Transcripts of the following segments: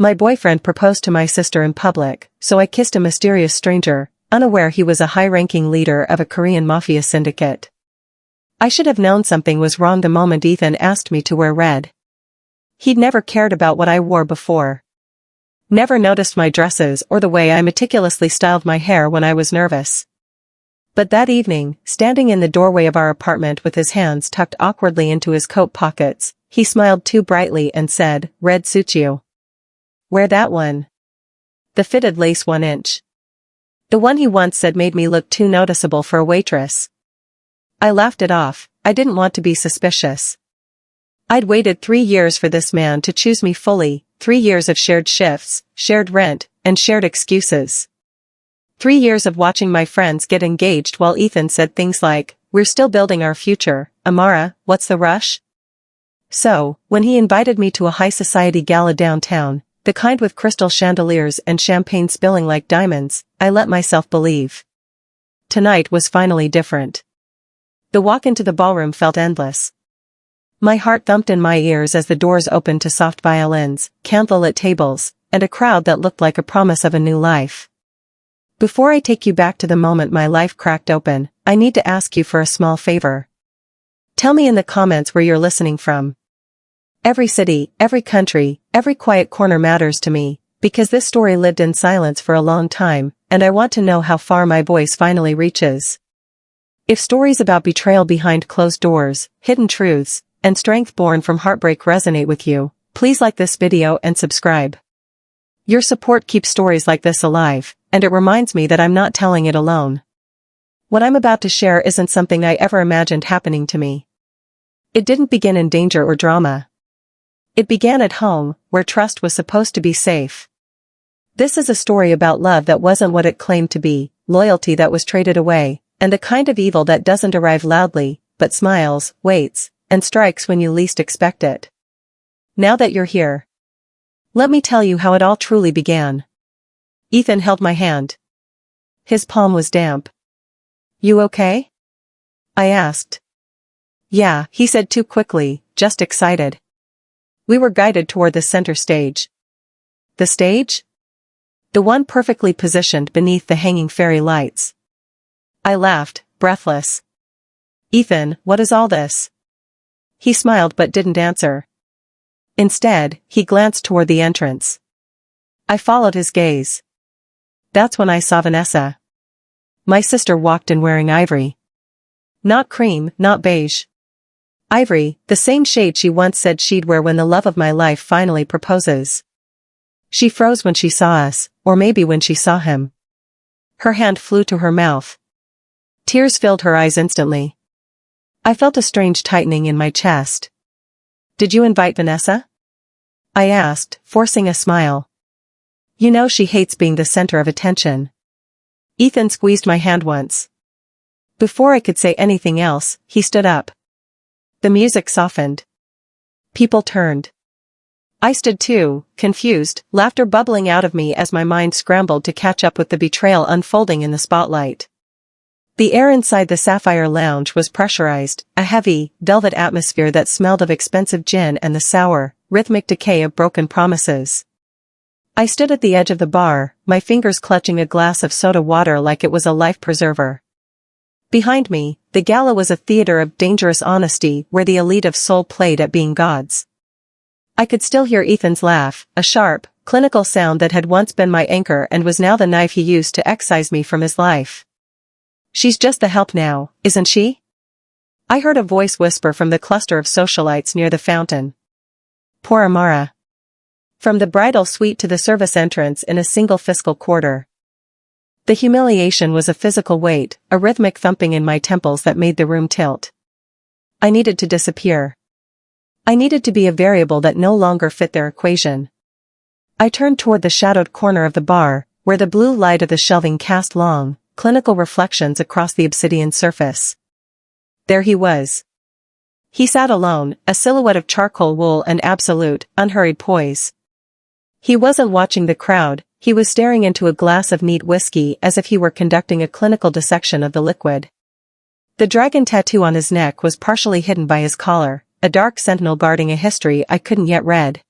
My boyfriend proposed to my sister in public, so I kissed a mysterious stranger, unaware he was a high-ranking leader of a Korean Mafia syndicate. I should have known something was wrong the moment Ethan asked me to wear red. He'd never cared about what I wore before. Never noticed my dresses or the way I meticulously styled my hair when I was nervous. But that evening, standing in the doorway of our apartment with his hands tucked awkwardly into his coat pockets, he smiled too brightly and said, "Red suits you. Wear that one. The fitted lace 1 inch. The one he once said made me look too noticeable for a waitress." I laughed it off. I didn't want to be suspicious. I'd waited 3 years for this man to choose me fully, 3 years of shared shifts, shared rent, and shared excuses. 3 years of watching my friends get engaged while Ethan said things like, "We're still building our future, Amara, what's the rush?" So, when he invited me to a high society gala downtown, the kind with crystal chandeliers and champagne spilling like diamonds, I let myself believe. Tonight was finally different. The walk into the ballroom felt endless. My heart thumped in my ears as the doors opened to soft violins, candlelit tables, and a crowd that looked like a promise of a new life. Before I take you back to the moment my life cracked open, I need to ask you for a small favor. Tell me in the comments where you're listening from. Every city, every country, every quiet corner matters to me, because this story lived in silence for a long time, and I want to know how far my voice finally reaches. If stories about betrayal behind closed doors, hidden truths, and strength born from heartbreak resonate with you, please like this video and subscribe. Your support keeps stories like this alive, and it reminds me that I'm not telling it alone. What I'm about to share isn't something I ever imagined happening to me. It didn't begin in danger or drama. It began at home, where trust was supposed to be safe. This is a story about love that wasn't what it claimed to be, loyalty that was traded away, and the kind of evil that doesn't arrive loudly, but smiles, waits, and strikes when you least expect it. Now that you're here, let me tell you how it all truly began. Ethan held my hand. His palm was damp. "You okay?" I asked. "Yeah," he said too quickly, just excited. We were guided toward the center stage. The stage? The one perfectly positioned beneath the hanging fairy lights. I laughed, breathless. "Ethan, what is all this?" He smiled but didn't answer. Instead, he glanced toward the entrance. I followed his gaze. That's when I saw Vanessa. My sister walked in wearing ivory. Not cream, not beige. Ivory, the same shade she once said she'd wear when the love of my life finally proposes. She froze when she saw us, or maybe when she saw him. Her hand flew to her mouth. Tears filled her eyes instantly. I felt a strange tightening in my chest. "Did you invite Vanessa?" I asked, forcing a smile. "You know she hates being the center of attention." Ethan squeezed my hand once. Before I could say anything else, he stood up. The music softened. People turned. I stood too, confused, laughter bubbling out of me as my mind scrambled to catch up with the betrayal unfolding in the spotlight. The air inside the Sapphire Lounge was pressurized, a heavy, velvet atmosphere that smelled of expensive gin and the sour, rhythmic decay of broken promises. I stood at the edge of the bar, my fingers clutching a glass of soda water like it was a life preserver. Behind me, the gala was a theater of dangerous honesty where the elite of Seoul played at being gods. I could still hear Ethan's laugh, a sharp, clinical sound that had once been my anchor and was now the knife he used to excise me from his life. "She's just the help now, isn't she?" I heard a voice whisper from the cluster of socialites near the fountain. Poor Amara. From the bridal suite to the service entrance in a single fiscal quarter. The humiliation was a physical weight, a rhythmic thumping in my temples that made the room tilt. I needed to disappear. I needed to be a variable that no longer fit their equation. I turned toward the shadowed corner of the bar, where the blue light of the shelving cast long, clinical reflections across the obsidian surface. There he was. He sat alone, a silhouette of charcoal wool and absolute, unhurried poise. He wasn't watching the crowd, he was staring into a glass of neat whiskey as if he were conducting a clinical dissection of the liquid. The dragon tattoo on his neck was partially hidden by his collar, a dark sentinel guarding a history I couldn't yet read.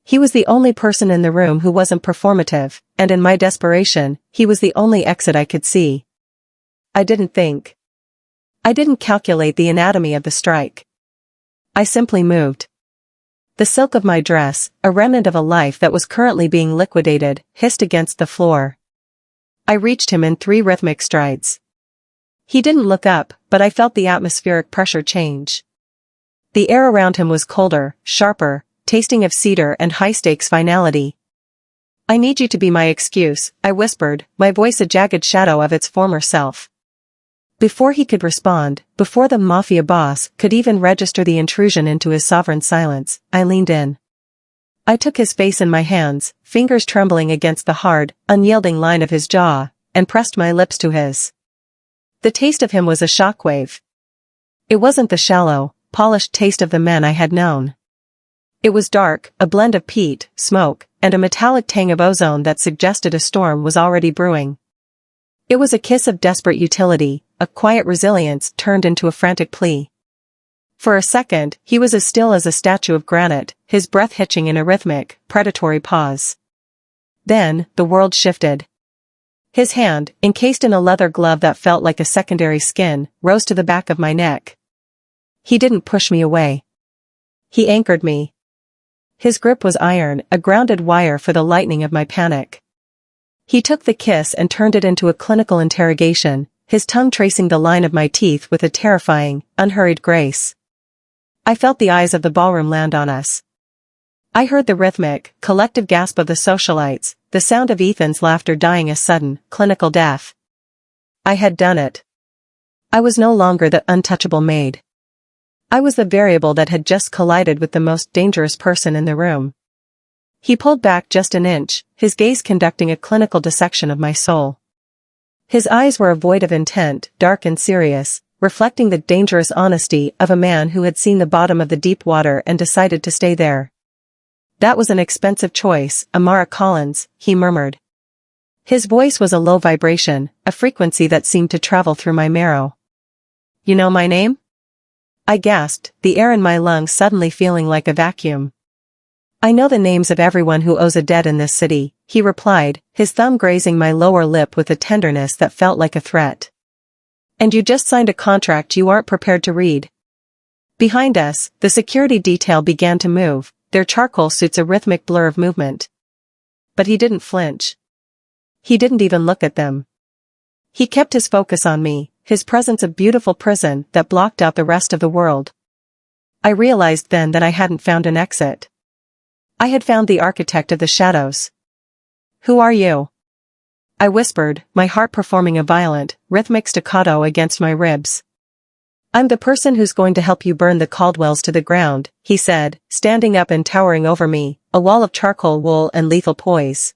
He was the only person in the room who wasn't performative, and in my desperation, he was the only exit I could see. I didn't think. I didn't calculate the anatomy of the strike. I simply moved. The silk of my dress, a remnant of a life that was currently being liquidated, hissed against the floor. I reached him in 3 rhythmic strides. He didn't look up, but I felt the atmospheric pressure change. The air around him was colder, sharper, tasting of cedar and high-stakes finality. "I need you to be my excuse," I whispered, my voice a jagged shadow of its former self. Before he could respond, before the Mafia boss could even register the intrusion into his sovereign silence, I leaned in. I took his face in my hands, fingers trembling against the hard, unyielding line of his jaw, and pressed my lips to his. The taste of him was a shockwave. It wasn't the shallow, polished taste of the men I had known. It was dark, a blend of peat, smoke, and a metallic tang of ozone that suggested a storm was already brewing. It was a kiss of desperate utility, a quiet resilience turned into a frantic plea. For a second, he was as still as a statue of granite, his breath hitching in a rhythmic, predatory pause. Then, the world shifted. His hand, encased in a leather glove that felt like a secondary skin, rose to the back of my neck. He didn't push me away. He anchored me. His grip was iron, a grounded wire for the lightning of my panic. He took the kiss and turned it into a clinical interrogation, his tongue tracing the line of my teeth with a terrifying, unhurried grace. I felt the eyes of the ballroom land on us. I heard the rhythmic, collective gasp of the socialites, the sound of Ethan's laughter dying a sudden, clinical death. I had done it. I was no longer the untouchable maid. I was the variable that had just collided with the most dangerous person in the room. He pulled back just an inch, his gaze conducting a clinical dissection of my soul. His eyes were a void of intent, dark and serious, reflecting the dangerous honesty of a man who had seen the bottom of the deep water and decided to stay there. "That was an expensive choice, Amara Collins," he murmured. His voice was a low vibration, a frequency that seemed to travel through my marrow. "You know my name?" I gasped, the air in my lungs suddenly feeling like a vacuum. "I know the names of everyone who owes a debt in this city," he replied, his thumb grazing my lower lip with a tenderness that felt like a threat. "And you just signed a contract you aren't prepared to read." Behind us, the security detail began to move, their charcoal suits a rhythmic blur of movement. But he didn't flinch. He didn't even look at them. He kept his focus on me, his presence a beautiful prison that blocked out the rest of the world. I realized then that I hadn't found an exit. I had found the architect of the shadows. "Who are you?" I whispered, my heart performing a violent, rhythmic staccato against my ribs. "I'm the person who's going to help you burn the Caldwells to the ground," he said, standing up and towering over me, a wall of charcoal wool and lethal poise.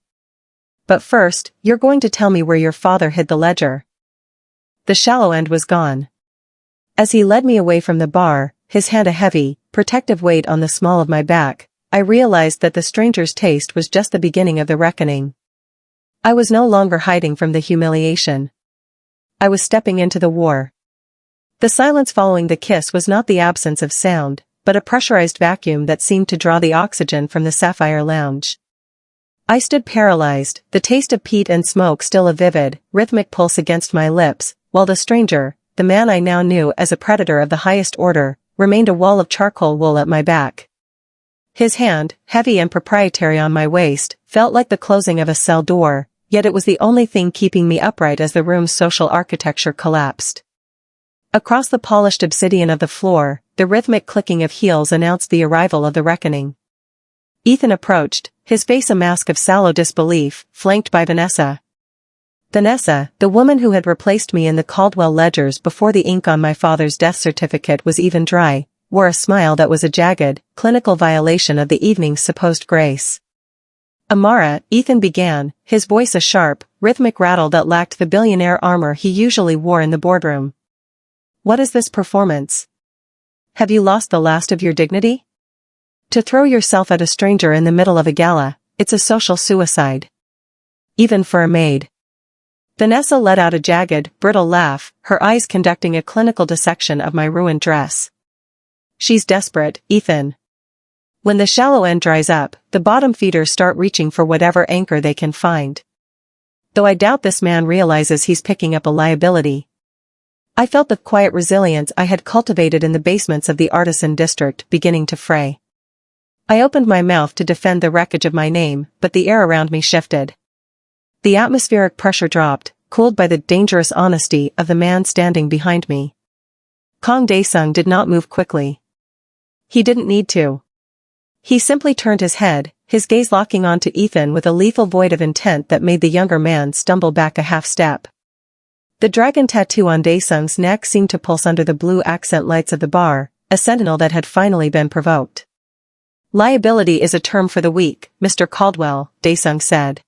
"But first, you're going to tell me where your father hid the ledger." The shallow end was gone. As he led me away from the bar, his hand a heavy, protective weight on the small of my back, I realized that the stranger's taste was just the beginning of the reckoning. I was no longer hiding from the humiliation. I was stepping into the war. The silence following the kiss was not the absence of sound, but a pressurized vacuum that seemed to draw the oxygen from the sapphire lounge. I stood paralyzed, the taste of peat and smoke still a vivid, rhythmic pulse against my lips, while the stranger, the man I now knew as a predator of the highest order, remained a wall of charcoal wool at my back. His hand, heavy and proprietary on my waist, felt like the closing of a cell door, yet it was the only thing keeping me upright as the room's social architecture collapsed. Across the polished obsidian of the floor, the rhythmic clicking of heels announced the arrival of the reckoning. Ethan approached, his face a mask of sallow disbelief, flanked by Vanessa. Vanessa, the woman who had replaced me in the Caldwell ledgers before the ink on my father's death certificate was even dry, wore a smile that was a jagged, clinical violation of the evening's supposed grace. "Amara," Ethan began, his voice a sharp, rhythmic rattle that lacked the billionaire armor he usually wore in the boardroom. "What is this performance? Have you lost the last of your dignity? To throw yourself at a stranger in the middle of a gala, it's a social suicide. Even for a maid." Vanessa let out a jagged, brittle laugh, her eyes conducting a clinical dissection of my ruined dress. "She's desperate, Ethan. When the shallow end dries up, the bottom feeders start reaching for whatever anchor they can find. Though I doubt this man realizes he's picking up a liability. I felt the quiet resilience I had cultivated in the basements of the artisan district beginning to fray. I opened my mouth to defend the wreckage of my name, but the air around me shifted. The atmospheric pressure dropped, cooled by the dangerous honesty of the man standing behind me. Kang Dae-sung did not move quickly. He didn't need to. He simply turned his head, his gaze locking onto Ethan with a lethal void of intent that made the younger man stumble back a half step. The dragon tattoo on Dae-sung's neck seemed to pulse under the blue accent lights of the bar, a sentinel that had finally been provoked. "Liability is a term for the weak, Mr. Caldwell," Dae-sung said.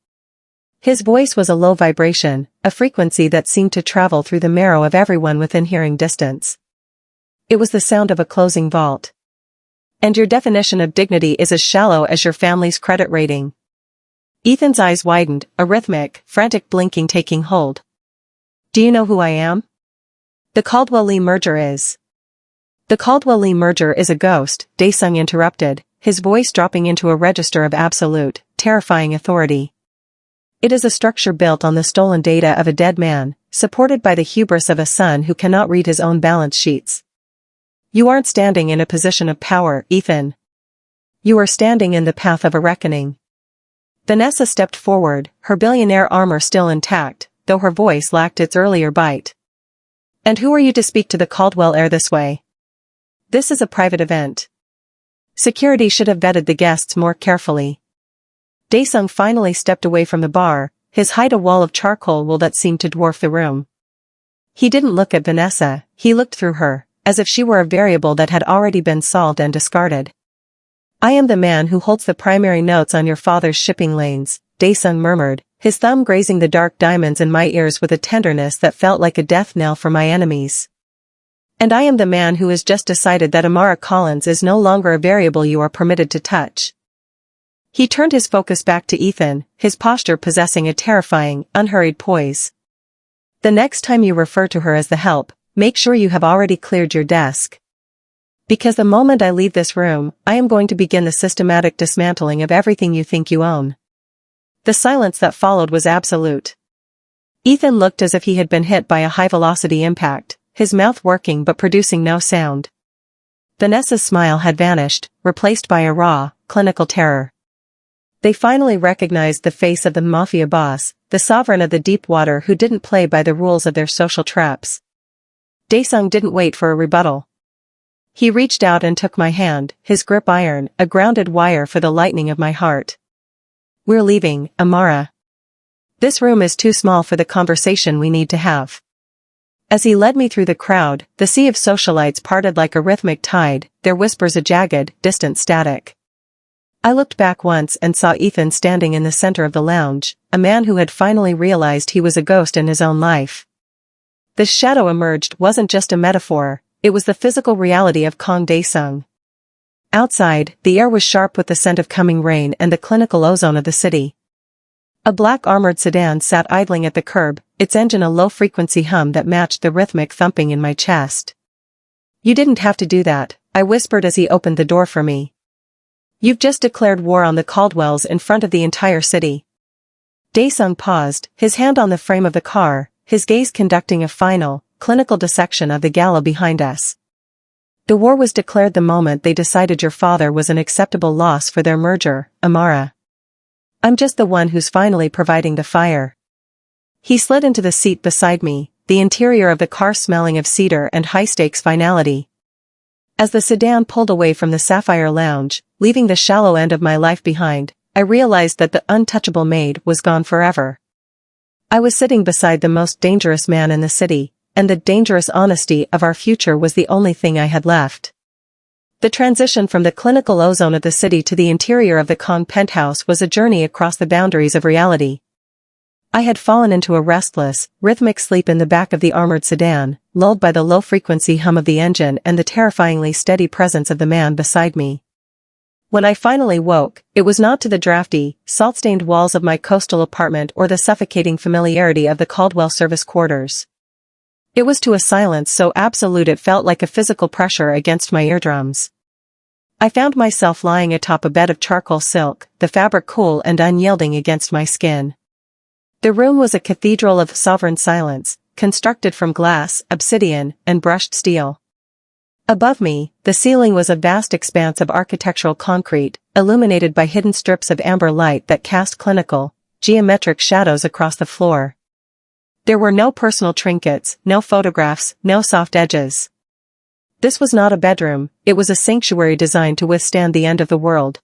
His voice was a low vibration, a frequency that seemed to travel through the marrow of everyone within hearing distance. It was the sound of a closing vault. "And your definition of dignity is as shallow as your family's credit rating." Ethan's eyes widened, a rhythmic, frantic blinking taking hold. "Do you know who I am?" "The Caldwell-Lee merger is." "The Caldwell-Lee merger is a ghost," Dae-sung interrupted, his voice dropping into a register of absolute, terrifying authority. "It is a structure built on the stolen data of a dead man, supported by the hubris of a son who cannot read his own balance sheets. You aren't standing in a position of power, Ethan. You are standing in the path of a reckoning." Vanessa stepped forward, her billionaire armor still intact, though her voice lacked its earlier bite. "And who are you to speak to the Caldwell heir this way? This is a private event. Security should have vetted the guests more carefully." Dae-sung finally stepped away from the bar, his height a wall of charcoal wool that seemed to dwarf the room. He didn't look at Vanessa, he looked through her, as if she were a variable that had already been solved and discarded. "I am the man who holds the primary notes on your father's shipping lanes," Dae-sung murmured, his thumb grazing the dark diamonds in my ears with a tenderness that felt like a death knell for my enemies. "And I am the man who has just decided that Amara Collins is no longer a variable you are permitted to touch." He turned his focus back to Ethan, his posture possessing a terrifying, unhurried poise. "The next time you refer to her as the help, make sure you have already cleared your desk. Because the moment I leave this room, I am going to begin the systematic dismantling of everything you think you own." The silence that followed was absolute. Ethan looked as if he had been hit by a high-velocity impact, his mouth working but producing no sound. Vanessa's smile had vanished, replaced by a raw, clinical terror. They finally recognized the face of the Mafia boss, the sovereign of the deep water who didn't play by the rules of their social traps. Dae-sung didn't wait for a rebuttal. He reached out and took my hand, his grip iron, a grounded wire for the lightning of my heart. "We're leaving, Amara. This room is too small for the conversation we need to have." As he led me through the crowd, the sea of socialites parted like a rhythmic tide, their whispers a jagged, distant static. I looked back once and saw Ethan standing in the center of the lounge, a man who had finally realized he was a ghost in his own life. The shadow emerged wasn't just a metaphor, it was the physical reality of Kang Dae-sung. Outside, the air was sharp with the scent of coming rain and the clinical ozone of the city. A black armored sedan sat idling at the curb, its engine a low-frequency hum that matched the rhythmic thumping in my chest. "You didn't have to do that," I whispered as he opened the door for me. "You've just declared war on the Caldwells in front of the entire city." Dae-sung paused, his hand on the frame of the car, his gaze conducting a final, clinical dissection of the gala behind us. "The war was declared the moment they decided your father was an acceptable loss for their merger, Amara. I'm just the one who's finally providing the fire." He slid into the seat beside me, the interior of the car smelling of cedar and high-stakes finality. As the sedan pulled away from the Sapphire Lounge, leaving the shallow end of my life behind, I realized that the untouchable maid was gone forever. I was sitting beside the most dangerous man in the city, and the dangerous honesty of our future was the only thing I had left. The transition from the clinical ozone of the city to the interior of the Kang penthouse was a journey across the boundaries of reality. I had fallen into a restless, rhythmic sleep in the back of the armored sedan, lulled by the low-frequency hum of the engine and the terrifyingly steady presence of the man beside me. When I finally woke, it was not to the drafty, salt-stained walls of my coastal apartment or the suffocating familiarity of the Caldwell service quarters. It was to a silence so absolute it felt like a physical pressure against my eardrums. I found myself lying atop a bed of charcoal silk, the fabric cool and unyielding against my skin. The room was a cathedral of sovereign silence, constructed from glass, obsidian, and brushed steel. Above me, the ceiling was a vast expanse of architectural concrete, illuminated by hidden strips of amber light that cast clinical, geometric shadows across the floor. There were no personal trinkets, no photographs, no soft edges. This was not a bedroom, it was a sanctuary designed to withstand the end of the world.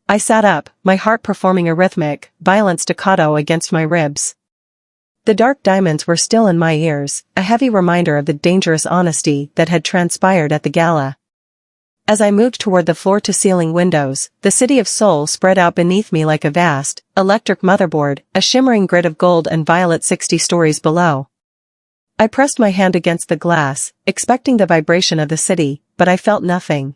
I sat up, my heart performing a rhythmic, violent staccato against my ribs. The dark diamonds were still in my ears, a heavy reminder of the dangerous honesty that had transpired at the gala. As I moved toward the floor-to-ceiling windows, the city of Seoul spread out beneath me like a vast, electric motherboard, a shimmering grid of gold and violet 60 stories below. I pressed my hand against the glass, expecting the vibration of the city, but I felt nothing.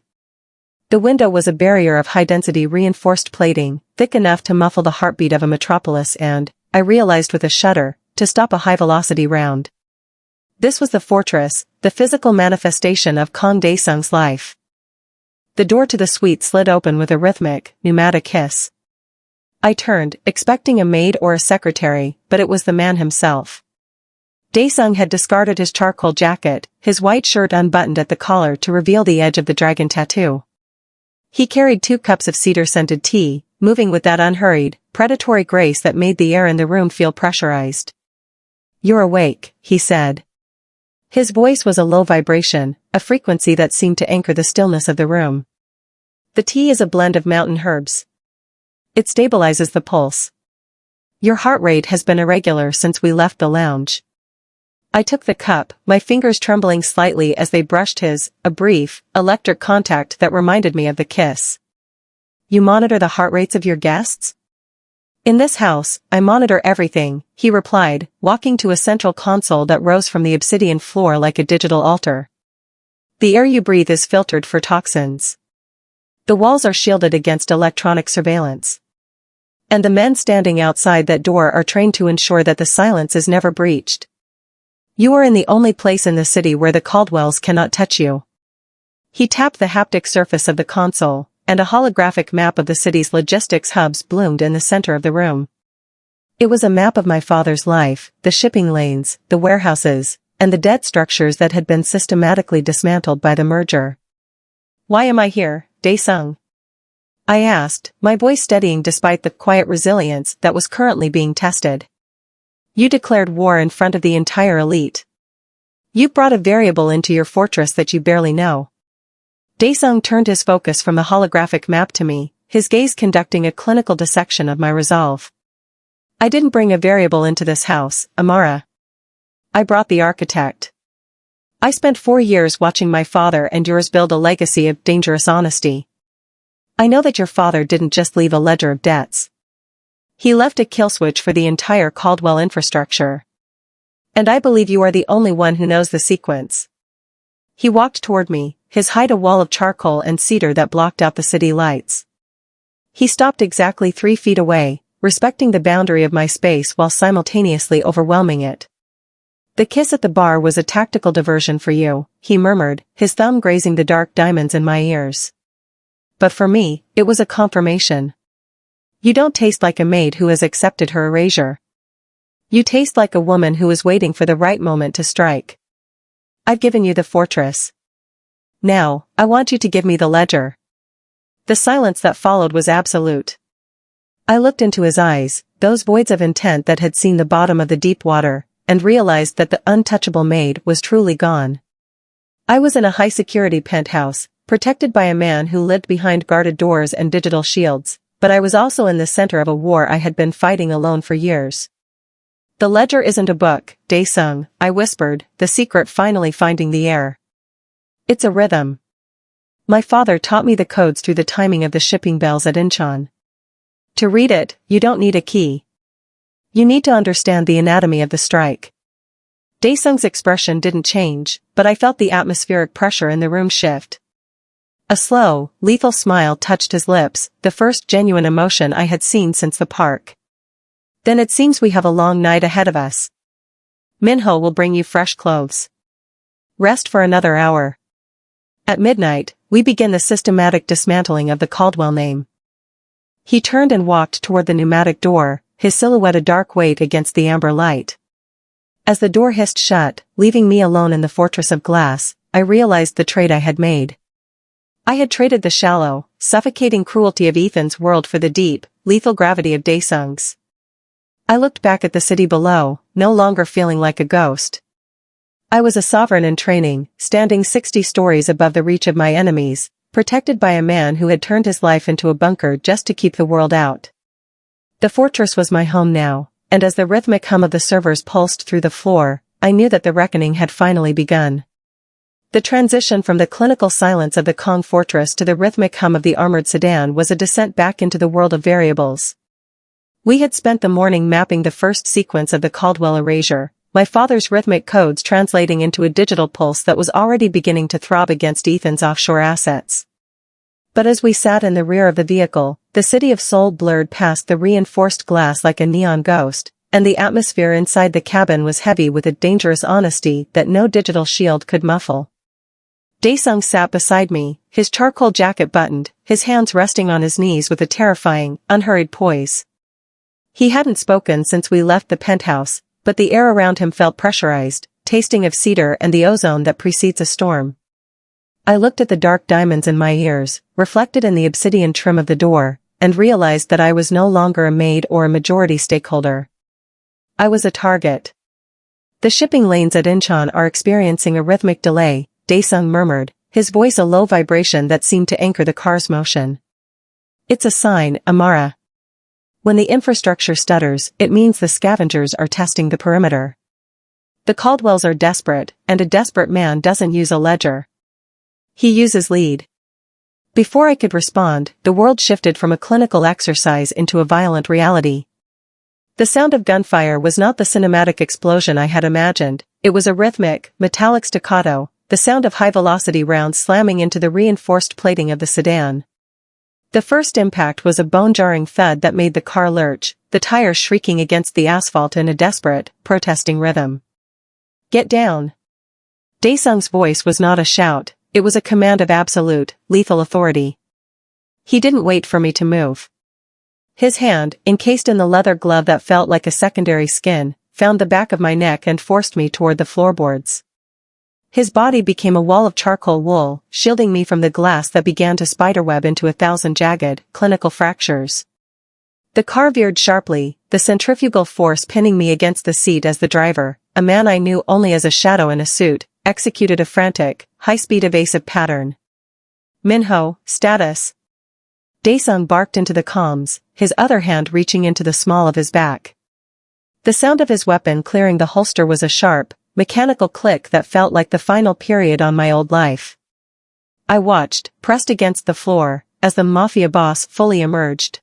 The window was a barrier of high-density reinforced plating, thick enough to muffle the heartbeat of a metropolis and, I realized with a shudder, to stop a high-velocity round. This was the fortress, the physical manifestation of Kang Dae-sung's life. The door to the suite slid open with a rhythmic, pneumatic hiss. I turned, expecting a maid or a secretary, but it was the man himself. Dae-sung had discarded his charcoal jacket, his white shirt unbuttoned at the collar to reveal the edge of the dragon tattoo. He carried 2 cups of cedar-scented tea, moving with that unhurried, predatory grace that made the air in the room feel pressurized. "You're awake," he said. His voice was a low vibration, a frequency that seemed to anchor the stillness of the room. "The tea is a blend of mountain herbs. It stabilizes the pulse. Your heart rate has been irregular since we left the lounge." I took the cup, my fingers trembling slightly as they brushed his, a brief, electric contact that reminded me of the kiss. "You monitor the heart rates of your guests?" "In this house, I monitor everything," he replied, walking to a central console that rose from the obsidian floor like a digital altar. "The air you breathe is filtered for toxins. The walls are shielded against electronic surveillance. And the men standing outside that door are trained to ensure that the silence is never breached. You are in the only place in the city where the Caldwells cannot touch you." He tapped the haptic surface of the console, and a holographic map of the city's logistics hubs bloomed in the center of the room. It was a map of my father's life, the shipping lanes, the warehouses, and the dead structures that had been systematically dismantled by the merger. "Why am I here, Dae-sung?" I asked, my voice steadying despite the quiet resilience that was currently being tested. "You declared war in front of the entire elite. You brought a variable into your fortress that you barely know." Dae-sung turned his focus from the holographic map to me, his gaze conducting a clinical dissection of my resolve. "I didn't bring a variable into this house, Amara. I brought the architect. I spent 4 years watching my father and yours build a legacy of dangerous honesty. I know that your father didn't just leave a ledger of debts. He left a kill switch for the entire Caldwell infrastructure. And I believe you are the only one who knows the sequence." He walked toward me, his height a wall of charcoal and cedar that blocked out the city lights. He stopped exactly 3 feet away, respecting the boundary of my space while simultaneously overwhelming it. "The kiss at the bar was a tactical diversion for you," he murmured, his thumb grazing the dark diamonds in my ears. "But for me, it was a confirmation. You don't taste like a maid who has accepted her erasure. You taste like a woman who is waiting for the right moment to strike. I've given you the fortress. Now, I want you to give me the ledger." The silence that followed was absolute. I looked into his eyes, those voids of intent that had seen the bottom of the deep water, and realized that the untouchable maid was truly gone. I was in a high-security penthouse, protected by a man who lived behind guarded doors and digital shields, but I was also in the center of a war I had been fighting alone for years. "The ledger isn't a book, Dae-sung," I whispered, the secret finally finding the air. "It's a rhythm. My father taught me the codes through the timing of the shipping bells at Incheon. To read it, you don't need a key. You need to understand the anatomy of the strike." Dae-sung's expression didn't change, but I felt the atmospheric pressure in the room shift. A slow, lethal smile touched his lips, the first genuine emotion I had seen since the park. "Then it seems we have a long night ahead of us. Minho will bring you fresh clothes. Rest for another hour. At midnight, we begin the systematic dismantling of the Caldwell name. He turned and walked toward the pneumatic door, his silhouette a dark weight against the amber light. As the door hissed shut, leaving me alone in the fortress of glass, I realized the trade I had made. I had traded the shallow, suffocating cruelty of Ethan's world for the deep, lethal gravity of Daesung's. I looked back at the city below, no longer feeling like a ghost. I was a sovereign in training, standing 60 stories above the reach of my enemies, protected by a man who had turned his life into a bunker just to keep the world out. The fortress was my home now, and as the rhythmic hum of the servers pulsed through the floor, I knew that the reckoning had finally begun. The transition from the clinical silence of the Kong fortress to the rhythmic hum of the armored sedan was a descent back into the world of variables. We had spent the morning mapping the first sequence of the Caldwell erasure, my father's rhythmic codes translating into a digital pulse that was already beginning to throb against Ethan's offshore assets. But as we sat in the rear of the vehicle, the city of Seoul blurred past the reinforced glass like a neon ghost, and the atmosphere inside the cabin was heavy with a dangerous honesty that no digital shield could muffle. Daesung sat beside me, his charcoal jacket buttoned, his hands resting on his knees with a terrifying, unhurried poise. He hadn't spoken since we left the penthouse, but the air around him felt pressurized, tasting of cedar and the ozone that precedes a storm. I looked at the dark diamonds in my ears, reflected in the obsidian trim of the door, and realized that I was no longer a maid or a majority stakeholder. I was a target. The shipping lanes at Incheon are experiencing a rhythmic delay, Daesung murmured, his voice a low vibration that seemed to anchor the car's motion. It's a sign, Amara. When the infrastructure stutters, it means the scavengers are testing the perimeter. The Caldwells are desperate, and a desperate man doesn't use a ledger. He uses lead. Before I could respond, the world shifted from a clinical exercise into a violent reality. The sound of gunfire was not the cinematic explosion I had imagined, it was a rhythmic, metallic staccato, the sound of high-velocity rounds slamming into the reinforced plating of the sedan. The first impact was a bone-jarring thud that made the car lurch, the tires shrieking against the asphalt in a desperate, protesting rhythm. Get down. Daesung's voice was not a shout, it was a command of absolute, lethal authority. He didn't wait for me to move. His hand, encased in the leather glove that felt like a secondary skin, found the back of my neck and forced me toward the floorboards. His body became a wall of charcoal wool, shielding me from the glass that began to spiderweb into 1,000 jagged, clinical fractures. The car veered sharply, the centrifugal force pinning me against the seat as the driver, a man I knew only as a shadow in a suit, executed a frantic, high-speed evasive pattern. Minho, status. Daesung barked into the comms, his other hand reaching into the small of his back. The sound of his weapon clearing the holster was a sharp, mechanical click that felt like the final period on my old life. I watched, pressed against the floor, as the Mafia boss fully emerged.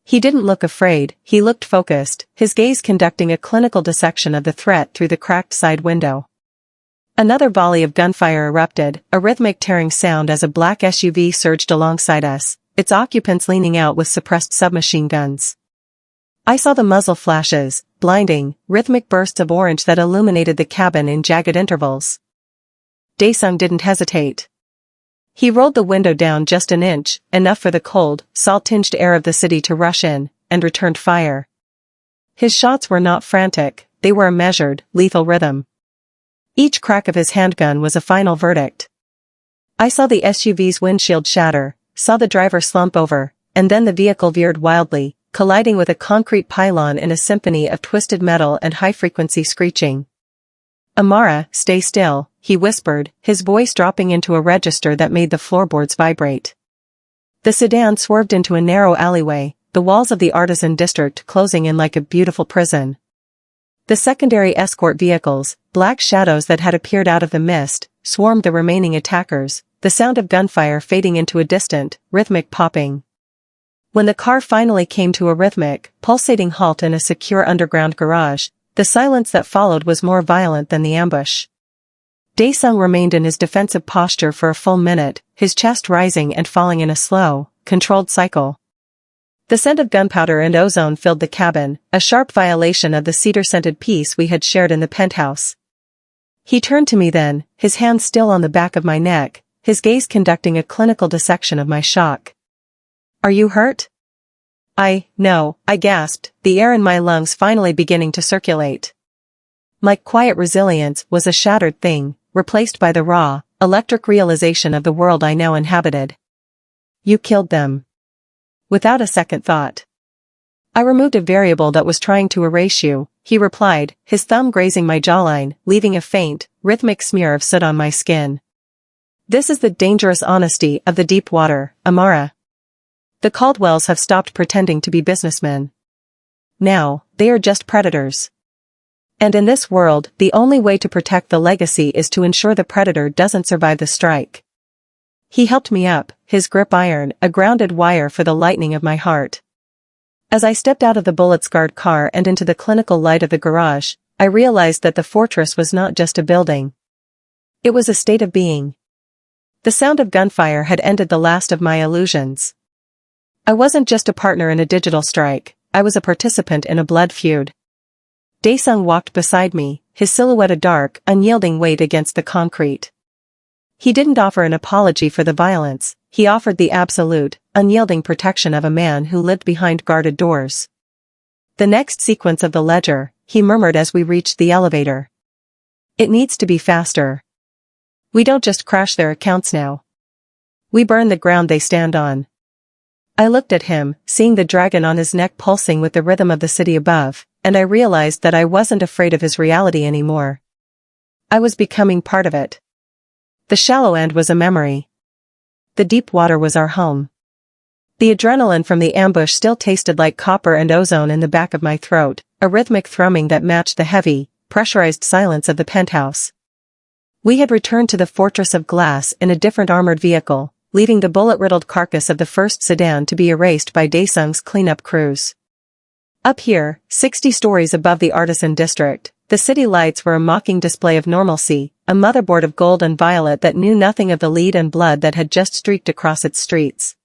He didn't look afraid, he looked focused, his gaze conducting a clinical dissection of the threat through the cracked side window. Another volley of gunfire erupted, a rhythmic tearing sound as a black SUV surged alongside us, its occupants leaning out with suppressed submachine guns. I saw the muzzle flashes, blinding, rhythmic bursts of orange that illuminated the cabin in jagged intervals. Daesung didn't hesitate. He rolled the window down just an inch, enough for the cold, salt-tinged air of the city to rush in, and returned fire. His shots were not frantic, they were a measured, lethal rhythm. Each crack of his handgun was a final verdict. I saw the SUV's windshield shatter, saw the driver slump over, and then the vehicle veered wildly, colliding with a concrete pylon in a symphony of twisted metal and high-frequency screeching. Amara, stay still, he whispered, his voice dropping into a register that made the floorboards vibrate. The sedan swerved into a narrow alleyway, the walls of the artisan district closing in like a beautiful prison. The secondary escort vehicles, black shadows that had appeared out of the mist, swarmed the remaining attackers, the sound of gunfire fading into a distant, rhythmic popping. When the car finally came to a rhythmic, pulsating halt in a secure underground garage, the silence that followed was more violent than the ambush. Daesung remained in his defensive posture for a full minute, his chest rising and falling in a slow, controlled cycle. The scent of gunpowder and ozone filled the cabin, a sharp violation of the cedar-scented peace we had shared in the penthouse. He turned to me then, his hand still on the back of my neck, his gaze conducting a clinical dissection of my shock. "Are you hurt?" No," I gasped, the air in my lungs finally beginning to circulate. My quiet resilience was a shattered thing, replaced by the raw, electric realization of the world I now inhabited. "You killed them." Without a second thought. "I removed a variable that was trying to erase you," he replied, his thumb grazing my jawline, leaving a faint, rhythmic smear of soot on my skin. "This is the dangerous honesty of the deep water, Amara. The Caldwells have stopped pretending to be businessmen. Now, they are just predators. And in this world, the only way to protect the legacy is to ensure the predator doesn't survive the strike." He helped me up, his grip iron, a grounded wire for the lightning of my heart. As I stepped out of the bullet-scarred car and into the clinical light of the garage, I realized that the fortress was not just a building. It was a state of being. The sound of gunfire had ended the last of my illusions. I wasn't just a partner in a digital strike, I was a participant in a blood feud. Daesung walked beside me, his silhouette a dark, unyielding weight against the concrete. He didn't offer an apology for the violence, he offered the absolute, unyielding protection of a man who lived behind guarded doors. "The next sequence of the ledger," he murmured as we reached the elevator. "It needs to be faster. We don't just crash their accounts now. We burn the ground they stand on." I looked at him, seeing the dragon on his neck pulsing with the rhythm of the city above, and I realized that I wasn't afraid of his reality anymore. I was becoming part of it. The shallow end was a memory. The deep water was our home. The adrenaline from the ambush still tasted like copper and ozone in the back of my throat, a rhythmic thrumming that matched the heavy, pressurized silence of the penthouse. We had returned to the fortress of glass in a different armored vehicle, leaving the bullet-riddled carcass of the first sedan to be erased by Daesung's cleanup crews. Up here, 60 stories above the artisan district, the city lights were a mocking display of normalcy, a motherboard of gold and violet that knew nothing of the lead and blood that had just streaked across its streets.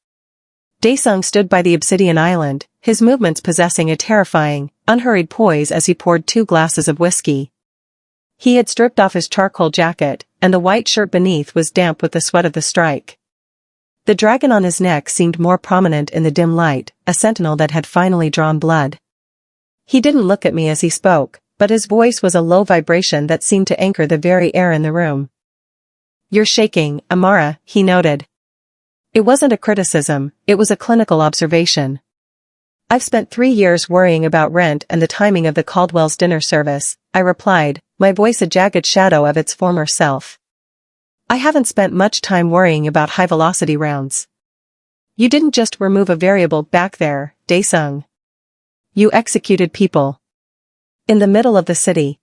Daesung stood by the obsidian island, his movements possessing a terrifying, unhurried poise as he poured 2 glasses of whiskey. He had stripped off his charcoal jacket, and the white shirt beneath was damp with the sweat of the strike. The dragon on his neck seemed more prominent in the dim light, a sentinel that had finally drawn blood. He didn't look at me as he spoke, but his voice was a low vibration that seemed to anchor the very air in the room. "You're shaking, Amara," he noted. It wasn't a criticism, it was a clinical observation. "I've spent 3 years worrying about rent and the timing of the Caldwell's dinner service," I replied, my voice a jagged shadow of its former self. "I haven't spent much time worrying about high-velocity rounds." "You didn't just remove a variable back there, Daesung. You executed people. In the middle of the city."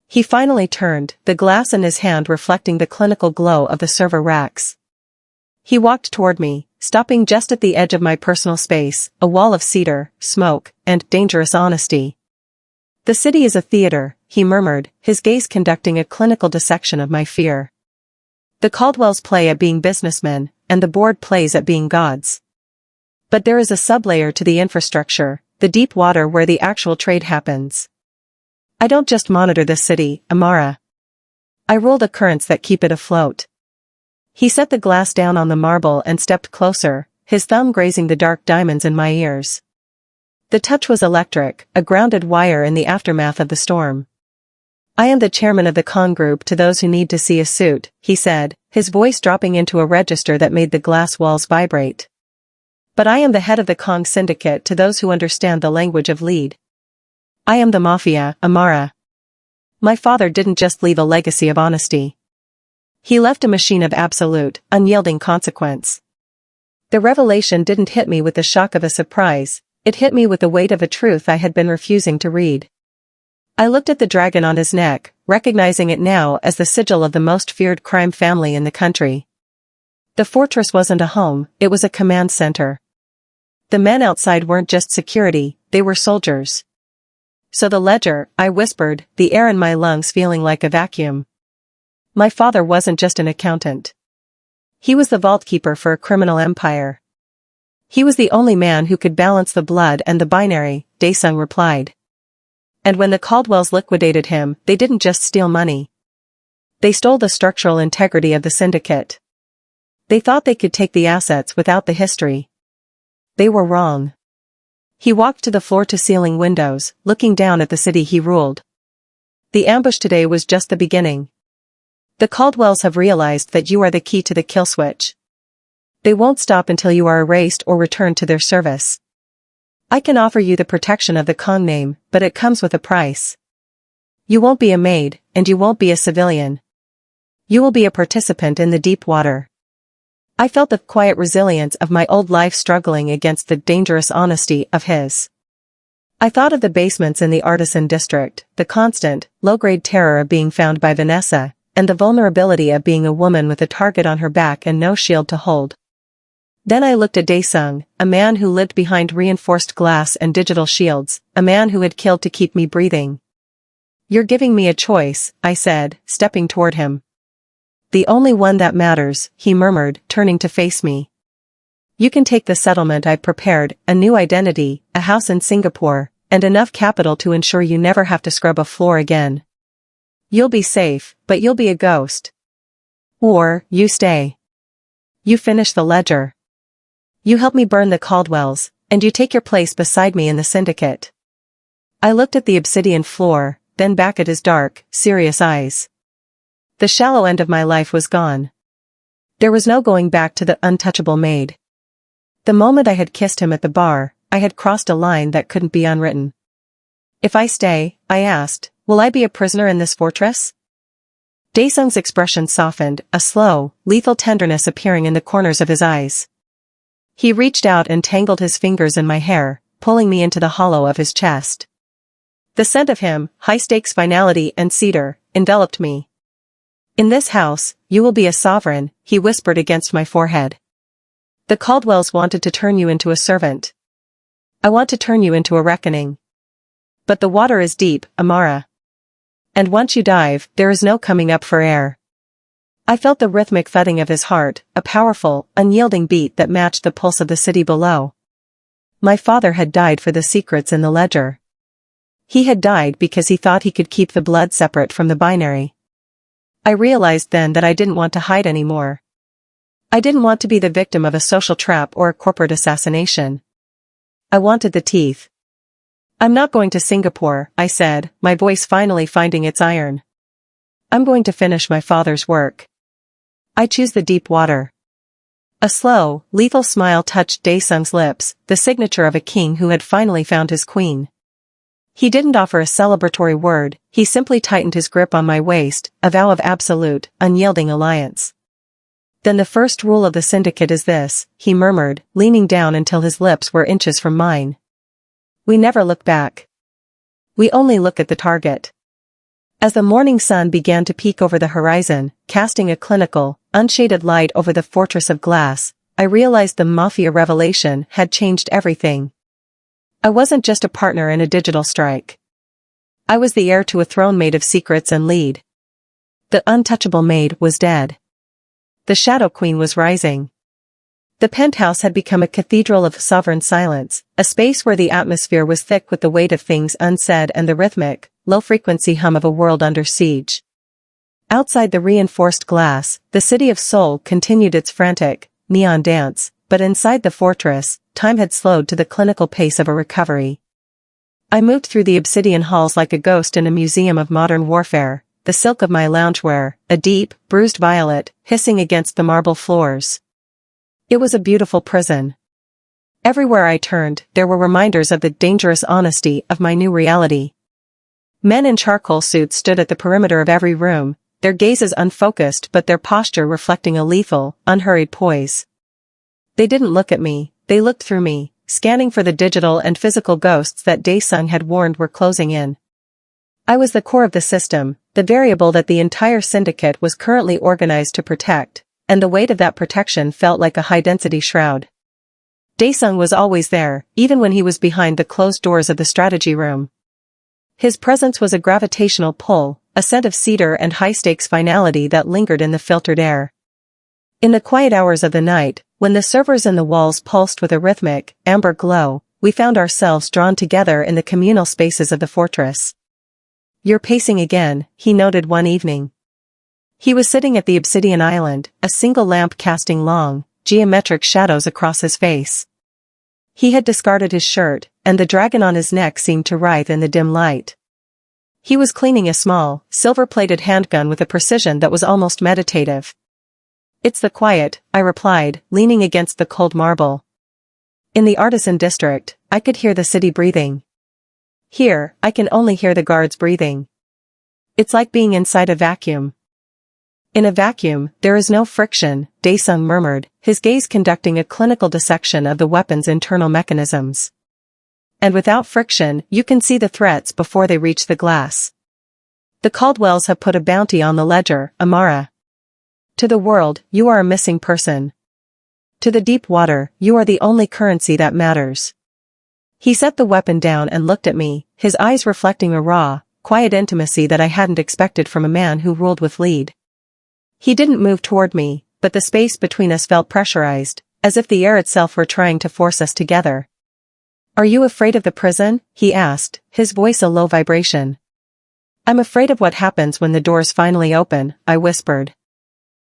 He finally turned, the glass in his hand reflecting the clinical glow of the server racks. He walked toward me, stopping just at the edge of my personal space, a wall of cedar, smoke, and dangerous honesty. "The city is a theater," he murmured, his gaze conducting a clinical dissection of my fear. "The Caldwells play at being businessmen, and the board plays at being gods. But there is a sublayer to the infrastructure, the deep water where the actual trade happens. I don't just monitor this city, Amara. I rule the currents that keep it afloat." He set the glass down on the marble and stepped closer, his thumb grazing the dark diamonds in my ears. The touch was electric, a grounded wire in the aftermath of the storm. "I am the chairman of the Kong Group to those who need to see a suit," he said, his voice dropping into a register that made the glass walls vibrate. "But I am the head of the Kong syndicate to those who understand the language of lead. I am the Mafia, Amara. My father didn't just leave a legacy of honesty. He left a machine of absolute, unyielding consequence." The revelation didn't hit me with the shock of a surprise, it hit me with the weight of a truth I had been refusing to read. I looked at the dragon on his neck, recognizing it now as the sigil of the most feared crime family in the country. The fortress wasn't a home, it was a command center. The men outside weren't just security, they were soldiers. "So the ledger," I whispered, the air in my lungs feeling like a vacuum. "My father wasn't just an accountant. He was the vault keeper for a criminal empire." "He was the only man who could balance the blood and the binary," Daesung replied. "And when the Caldwells liquidated him, they didn't just steal money. They stole the structural integrity of the syndicate. They thought they could take the assets without the history. They were wrong. He walked to the floor-to-ceiling windows, looking down at the city he ruled. The ambush today was just the beginning. The Caldwells have realized that you are the key to the kill switch. They won't stop until you are erased or returned to their service. I can offer you the protection of the Kong name, but it comes with a price. You won't be a maid, and you won't be a civilian. You will be a participant in the deep water. I felt the quiet resilience of my old life struggling against the dangerous honesty of his. I thought of the basements in the artisan district, the constant, low-grade terror of being found by Vanessa, and the vulnerability of being a woman with a target on her back and no shield to hold. Then I looked at Daesung, a man who lived behind reinforced glass and digital shields, a man who had killed to keep me breathing. You're giving me a choice, I said, stepping toward him. The only one that matters, he murmured, turning to face me. You can take the settlement I've prepared, a new identity, a house in Singapore, and enough capital to ensure you never have to scrub a floor again. You'll be safe, but you'll be a ghost. Or, you stay. You finish the ledger. You help me burn the Caldwells, and you take your place beside me in the syndicate. I looked at the obsidian floor, then back at his dark, serious eyes. The shallow end of my life was gone. There was no going back to the untouchable maid. The moment I had kissed him at the bar, I had crossed a line that couldn't be unwritten. If I stay, I asked, will I be a prisoner in this fortress? Daesung's expression softened, a slow, lethal tenderness appearing in the corners of his eyes. He reached out and tangled his fingers in my hair, pulling me into the hollow of his chest. The scent of him, high-stakes finality and cedar, enveloped me. In this house, you will be a sovereign, he whispered against my forehead. The Caldwells wanted to turn you into a servant. I want to turn you into a reckoning. But the water is deep, Amara. And once you dive, there is no coming up for air. I felt the rhythmic thudding of his heart, a powerful, unyielding beat that matched the pulse of the city below. My father had died for the secrets in the ledger. He had died because he thought he could keep the blood separate from the binary. I realized then that I didn't want to hide anymore. I didn't want to be the victim of a social trap or a corporate assassination. I wanted the teeth. I'm not going to Singapore, I said, my voice finally finding its iron. I'm going to finish my father's work. I choose the deep water. A slow, lethal smile touched Daesung's lips, the signature of a king who had finally found his queen. He didn't offer a celebratory word, he simply tightened his grip on my waist, a vow of absolute, unyielding alliance. Then the first rule of the syndicate is this, he murmured, leaning down until his lips were inches from mine. We never look back. We only look at the target. As the morning sun began to peek over the horizon, casting a clinical, unshaded light over the fortress of glass, I realized the Mafia revelation had changed everything. I wasn't just a partner in a digital strike. I was the heir to a throne made of secrets and lead. The untouchable maid was dead. The Shadow Queen was rising. The penthouse had become a cathedral of sovereign silence, a space where the atmosphere was thick with the weight of things unsaid and the rhythmic, low-frequency hum of a world under siege. Outside the reinforced glass, the city of Seoul continued its frantic, neon dance, but inside the fortress, time had slowed to the clinical pace of a recovery. I moved through the obsidian halls like a ghost in a museum of modern warfare, the silk of my loungewear, a deep, bruised violet, hissing against the marble floors. It was a beautiful prison. Everywhere I turned, there were reminders of the dangerous honesty of my new reality. Men in charcoal suits stood at the perimeter of every room, their gazes unfocused but their posture reflecting a lethal, unhurried poise. They didn't look at me, they looked through me, scanning for the digital and physical ghosts that Daesung had warned were closing in. I was the core of the system, the variable that the entire syndicate was currently organized to protect, and the weight of that protection felt like a high-density shroud. Daesung was always there, even when he was behind the closed doors of the strategy room. His presence was a gravitational pull, a scent of cedar and high-stakes finality that lingered in the filtered air. In the quiet hours of the night, when the servers in the walls pulsed with a rhythmic, amber glow, we found ourselves drawn together in the communal spaces of the fortress. "You're pacing again," he noted one evening. He was sitting at the obsidian island, a single lamp casting long, geometric shadows across his face. He had discarded his shirt, and the dragon on his neck seemed to writhe in the dim light. He was cleaning a small, silver-plated handgun with a precision that was almost meditative. "It's the quiet," I replied, leaning against the cold marble. In the artisan district, I could hear the city breathing. Here, I can only hear the guards breathing. It's like being inside a vacuum. In a vacuum, there is no friction, Daesung murmured, his gaze conducting a clinical dissection of the weapon's internal mechanisms. And without friction, you can see the threats before they reach the glass. The Caldwells have put a bounty on the ledger, Amara. To the world, you are a missing person. To the deep water, you are the only currency that matters. He set the weapon down and looked at me, his eyes reflecting a raw, quiet intimacy that I hadn't expected from a man who ruled with lead. He didn't move toward me, but the space between us felt pressurized, as if the air itself were trying to force us together. "Are you afraid of the prison?" he asked, his voice a low vibration. "I'm afraid of what happens when the doors finally open," I whispered.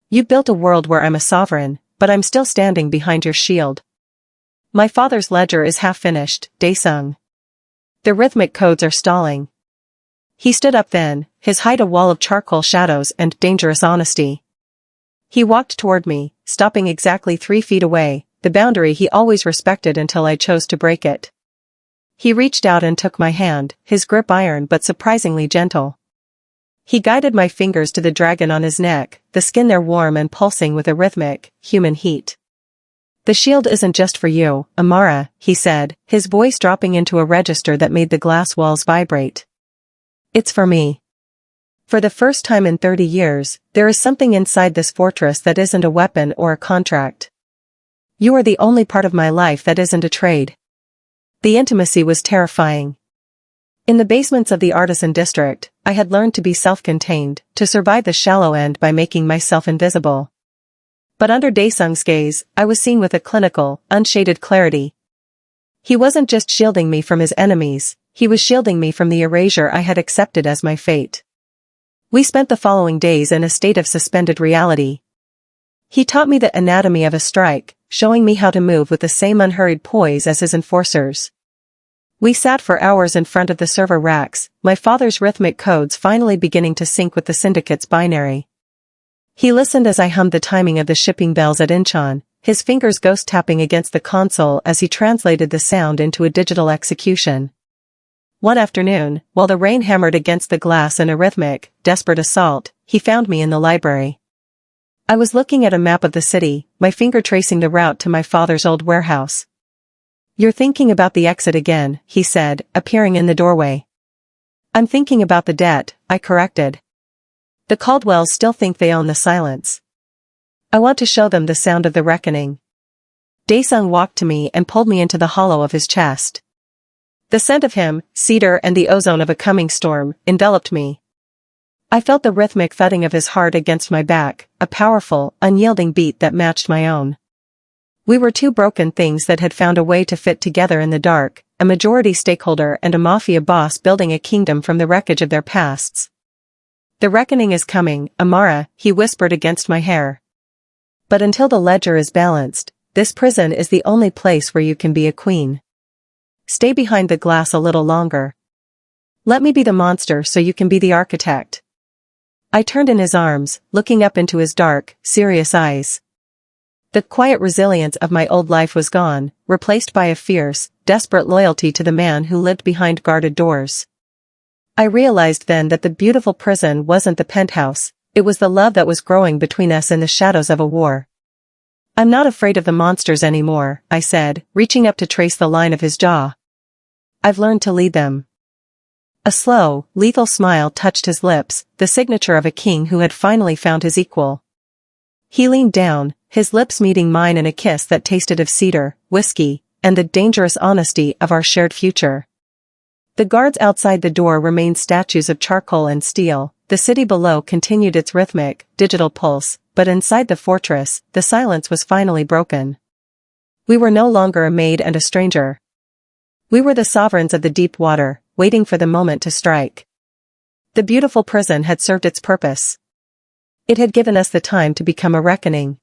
"You built a world where I'm a sovereign, but I'm still standing behind your shield. My father's ledger is half finished, Daesung. The rhythmic codes are stalling." He stood up then, his height a wall of charcoal shadows and dangerous honesty. He walked toward me, stopping exactly 3 feet away, the boundary he always respected until I chose to break it. He reached out and took my hand, his grip iron but surprisingly gentle. He guided my fingers to the dragon on his neck, the skin there warm and pulsing with a rhythmic, human heat. "The shield isn't just for you, Amara," he said, his voice dropping into a register that made the glass walls vibrate. "It's for me. For the first time in 30 years, there is something inside this fortress that isn't a weapon or a contract. You are the only part of my life that isn't a trade." The intimacy was terrifying. In the basements of the artisan district, I had learned to be self-contained, to survive the shallow end by making myself invisible. But under Daesung's gaze, I was seen with a clinical, unshaded clarity. He wasn't just shielding me from his enemies, he was shielding me from the erasure I had accepted as my fate. We spent the following days in a state of suspended reality. He taught me the anatomy of a strike, showing me how to move with the same unhurried poise as his enforcers. We sat for hours in front of the server racks, my father's rhythmic codes finally beginning to sync with the syndicate's binary. He listened as I hummed the timing of the shipping bells at Incheon, his fingers ghost-tapping against the console as he translated the sound into a digital execution. One afternoon, while the rain hammered against the glass in a rhythmic, desperate assault, he found me in the library. I was looking at a map of the city, my finger tracing the route to my father's old warehouse. "You're thinking about the exit again," he said, appearing in the doorway. "I'm thinking about the debt," I corrected. "The Caldwells still think they own the silence. I want to show them the sound of the reckoning." Daesung walked to me and pulled me into the hollow of his chest. The scent of him, cedar and the ozone of a coming storm, enveloped me. I felt the rhythmic thudding of his heart against my back, a powerful, unyielding beat that matched my own. We were two broken things that had found a way to fit together in the dark, a majority stakeholder and a mafia boss building a kingdom from the wreckage of their pasts. "The reckoning is coming, Amara," he whispered against my hair. "But until the ledger is balanced, this prison is the only place where you can be a queen. Stay behind the glass a little longer. Let me be the monster so you can be the architect." I turned in his arms, looking up into his dark, serious eyes. The quiet resilience of my old life was gone, replaced by a fierce, desperate loyalty to the man who lived behind guarded doors. I realized then that the beautiful prison wasn't the penthouse, it was the love that was growing between us in the shadows of a war. "I'm not afraid of the monsters anymore," I said, reaching up to trace the line of his jaw. "I've learned to lead them." A slow, lethal smile touched his lips, the signature of a king who had finally found his equal. He leaned down, his lips meeting mine in a kiss that tasted of cedar, whiskey, and the dangerous honesty of our shared future. The guards outside the door remained statues of charcoal and steel, the city below continued its rhythmic, digital pulse, but inside the fortress, the silence was finally broken. We were no longer a maid and a stranger. We were the sovereigns of the deep water, waiting for the moment to strike. The beautiful prison had served its purpose. It had given us the time to become a reckoning.